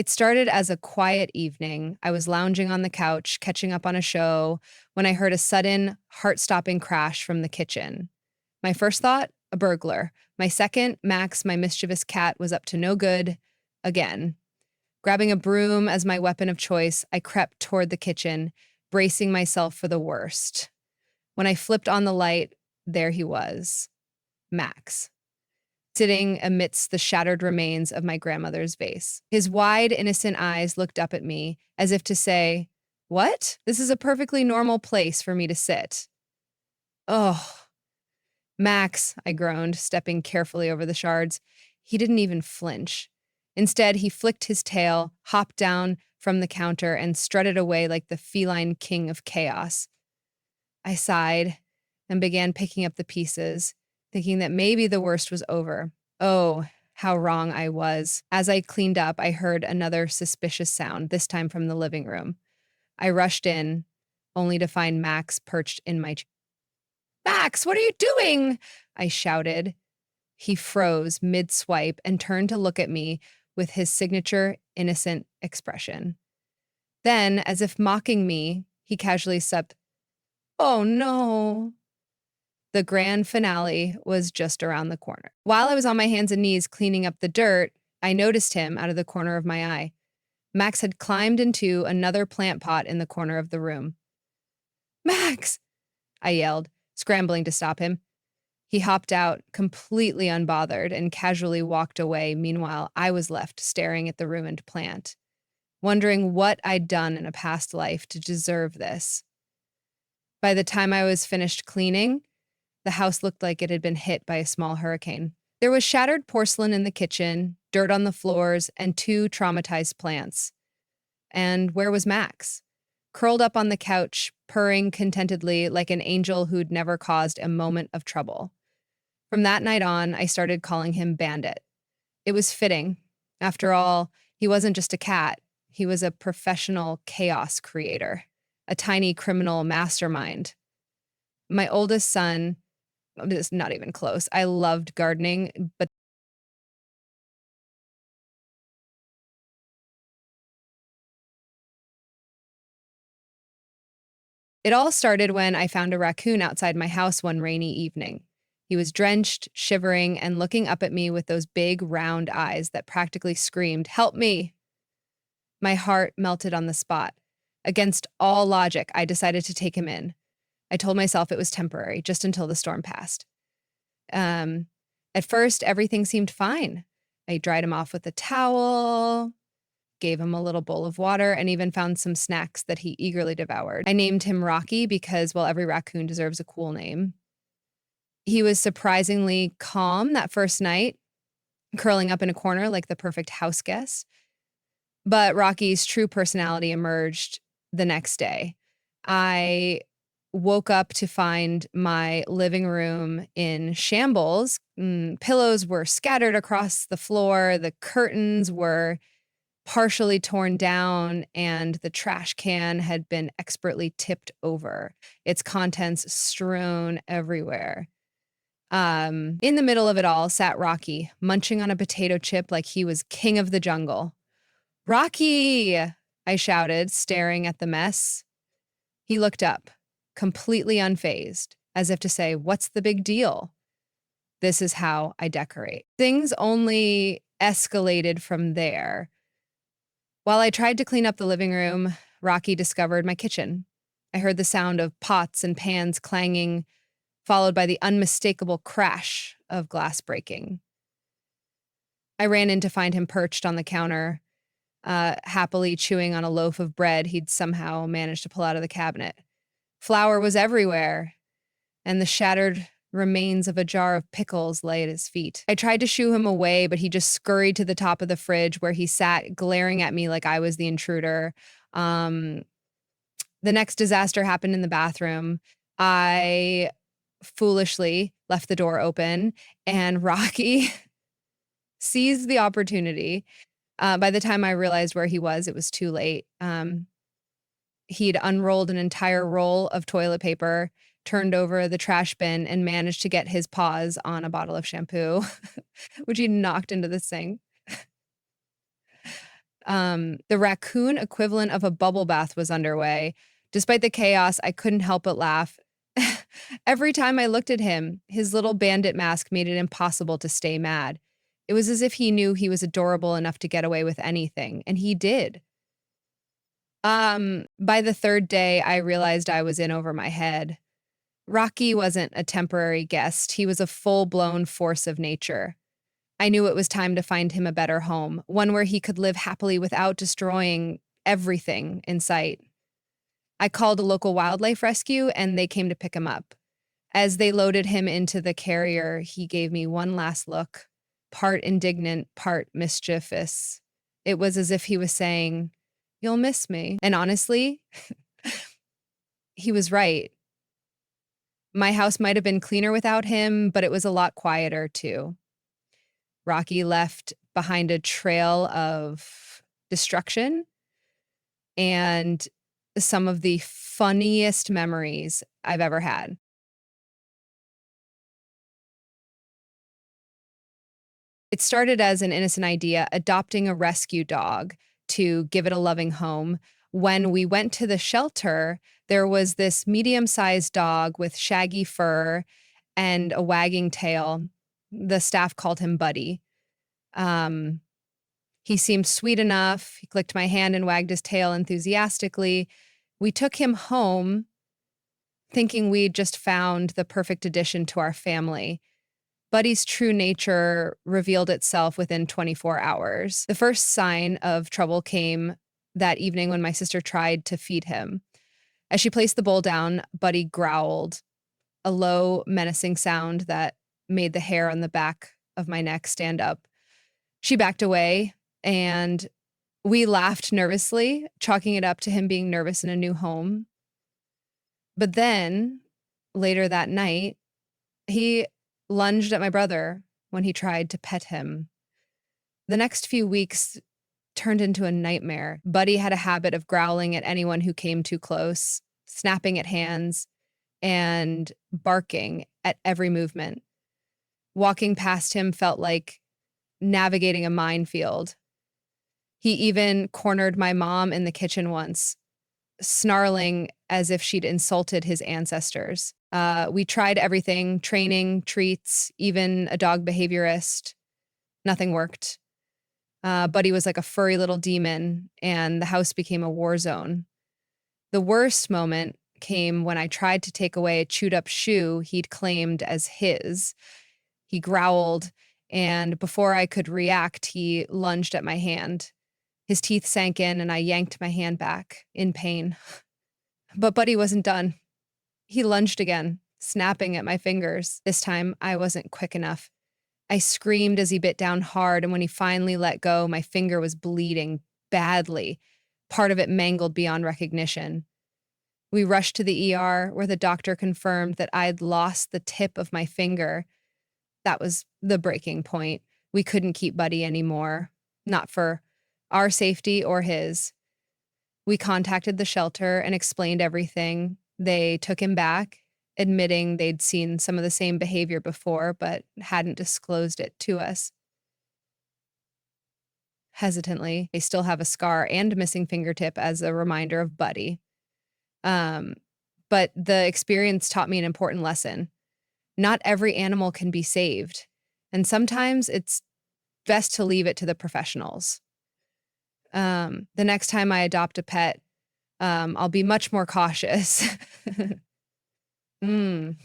It started as a quiet evening. I was lounging on the couch, catching up on a show, when I heard a sudden, heart stopping crash from the kitchen. My first thought, a burglar. My second, Max, my mischievous cat, was up to no good again. Grabbing a broom as my weapon of choice, I crept toward the kitchen, bracing myself for the worst. When I flipped on the light, there he was, Max, sitting amidst the shattered remains of my grandmother's vase. His wide, innocent eyes looked up at me as if to say, "What? This is a perfectly normal place for me to sit." Oh, Max, I groaned, stepping carefully over the shards. He didn't even flinch. Instead, he flicked his tail, hopped down from the counter, and strutted away like the feline king of chaos. I sighed and began picking up the pieces, thinking that maybe the worst was over. Oh, how wrong I was. As I cleaned up, I heard another suspicious sound, this time from the living room. I rushed in, only to find Max perched in my chair. "Max, what are you doing?" I shouted. He froze mid-swipe and turned to look at me with his signature innocent expression. Then, as if mocking me, he casually said, "Oh no." The grand finale was just around the corner. While I was on my hands and knees cleaning up the dirt, I noticed him out of the corner of my eye. Max had climbed into another plant pot in the corner of the room. "Max!" I yelled, scrambling to stop him. He hopped out, completely unbothered, and casually walked away. Meanwhile, I was left staring at the ruined plant, wondering what I'd done in a past life to deserve this. By the time I was finished cleaning, the house looked like it had been hit by a small hurricane. There was shattered porcelain in the kitchen, dirt on the floors, and two traumatized plants. And where was Max? Curled up on the couch, purring contentedly like an angel who'd never caused a moment of trouble. From that night on, I started calling him Bandit. It was fitting. After all, he wasn't just a cat. He was a professional chaos creator, a tiny criminal mastermind. My oldest son, it's not even close. I loved gardening, but it all started when I found a raccoon outside my house one rainy evening. He was drenched, shivering, and looking up at me with those big, round eyes that practically screamed, "Help me!" My heart melted on the spot. Against all logic, I decided to take him in. I told myself it was temporary, just until the storm passed. Um, at first, everything seemed fine. I dried him off with a towel, gave him a little bowl of water, and even found some snacks that he eagerly devoured. I named him Rocky because, well, every raccoon deserves a cool name. He was surprisingly calm that first night, curling up in a corner like the perfect house guest. But Rocky's true personality emerged the next day. I woke up to find my living room in shambles. Pillows were scattered across the floor, the curtains were partially torn down, and the trash can had been expertly tipped over, its contents strewn everywhere. In the middle of it all sat Rocky, munching on a potato chip like he was king of the jungle. "Rocky!" I shouted, staring at the mess. He looked up, completely unfazed, as if to say, "What's the big deal?" This is how I decorate. Things only escalated from there. While I tried to clean up the living room, Rocky discovered my kitchen. I heard the sound of pots and pans clanging, followed by the unmistakable crash of glass breaking. I ran in to find him perched on the counter, happily chewing on a loaf of bread he'd somehow managed to pull out of the cabinet. Flour was everywhere, and the shattered remains of a jar of pickles lay at his feet. I tried to shoo him away, but he just scurried to the top of the fridge where he sat, glaring at me like I was the intruder. The next disaster happened in the bathroom. I foolishly left the door open, and Rocky seized the opportunity. By the time I realized where he was, it was too late. He'd unrolled an entire roll of toilet paper, turned over the trash bin, and managed to get his paws on a bottle of shampoo, which he knocked into the sink. The raccoon equivalent of a bubble bath was underway. Despite the chaos, I couldn't help but laugh. Every time I looked at him, his little bandit mask made it impossible to stay mad. It was as if he knew he was adorable enough to get away with anything, and he did. By the third day, I realized I was in over my head. Rocky wasn't a temporary guest, he was a full blown force of nature. I knew it was time to find him a better home, one where he could live happily without destroying everything in sight. I called a local wildlife rescue and they came to pick him up. As they loaded him into the carrier, he gave me one last look, part indignant, part mischievous. It was as if he was saying, "You'll miss me." And honestly, he was right. My house might have been cleaner without him, but it was a lot quieter too. Rocky left behind a trail of destruction and some of the funniest memories I've ever had. It started as an innocent idea, adopting a rescue dog to give it a loving home. When we went to the shelter, there was this medium-sized dog with shaggy fur and a wagging tail. The staff called him Buddy. Um, he seemed sweet enough. He clicked my hand and wagged his tail enthusiastically. We took him home thinking we'd just found the perfect addition to our family. Buddy's true nature revealed itself within 24 hours. The first sign of trouble came that evening when my sister tried to feed him. As she placed the bowl down, Buddy growled, a low, menacing sound that made the hair on the back of my neck stand up. She backed away, and we laughed nervously, chalking it up to him being nervous in a new home. But then, later that night, he lunged at my brother when he tried to pet him. The next few weeks turned into a nightmare. Buddy had a habit of growling at anyone who came too close, snapping at hands, and barking at every movement. Walking past him felt like navigating a minefield. He even cornered my mom in the kitchen once, snarling as if she'd insulted his ancestors. We tried everything, training, treats, even a dog behaviorist. Nothing worked. Buddy was like a furry little demon, and the house became a war zone. The worst moment came when I tried to take away a chewed up shoe he'd claimed as his. He growled, and before I could react, he lunged at my hand. His teeth sank in, and I yanked my hand back in pain. But Buddy wasn't done. He lunged again, snapping at my fingers. This time, I wasn't quick enough. I screamed as he bit down hard, and when he finally let go, my finger was bleeding badly, part of it mangled beyond recognition. We rushed to the ER, where the doctor confirmed that I'd lost the tip of my finger. That was the breaking point. We couldn't keep Buddy anymore, not for our safety or his. We contacted the shelter and explained everything. They took him back, admitting they'd seen some of the same behavior before, but hadn't disclosed it to us. Hesitantly, they still have a scar and a missing fingertip as a reminder of Buddy. Um, but the experience taught me an important lesson. Not every animal can be saved, and sometimes it's best to leave it to the professionals. The next time I adopt a pet, I'll be much more cautious. Mm.